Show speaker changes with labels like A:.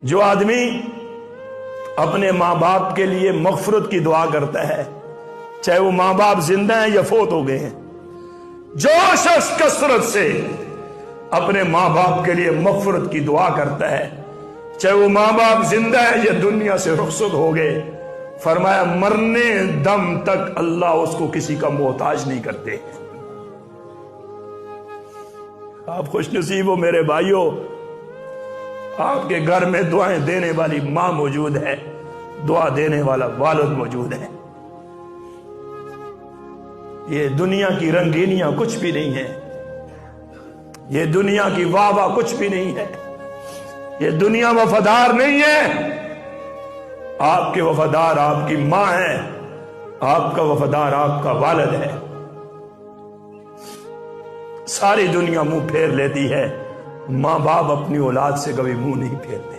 A: جو آدمی اپنے ماں باپ کے لیے مغفرت کی دعا کرتا ہے، چاہے وہ ماں باپ زندہ ہیں یا فوت ہو گئے ہیں، جو شخص کثرت سے اپنے ماں باپ کے لیے مغفرت کی دعا کرتا ہے، چاہے وہ ماں باپ زندہ ہے یا دنیا سے رخصت ہو گئے، فرمایا مرنے دم تک اللہ اس کو کسی کا محتاج نہیں کرتے۔ آپ خوش نصیب ہو میرے بھائیوں، آپ کے گھر میں دعائیں دینے والی ماں موجود ہے، دعا دینے والا والد موجود ہے۔ یہ دنیا کی رنگینیاں کچھ بھی نہیں ہے، یہ دنیا کی واہ واہ کچھ بھی نہیں ہے، یہ دنیا وفادار نہیں ہے۔ آپ کے وفادار آپ کی ماں ہے، آپ کا وفادار آپ کا والد ہے۔ ساری دنیا منہ پھیر لیتی ہے، ماں باپ اپنی اولاد سے کبھی منہ نہیں پھیرتے۔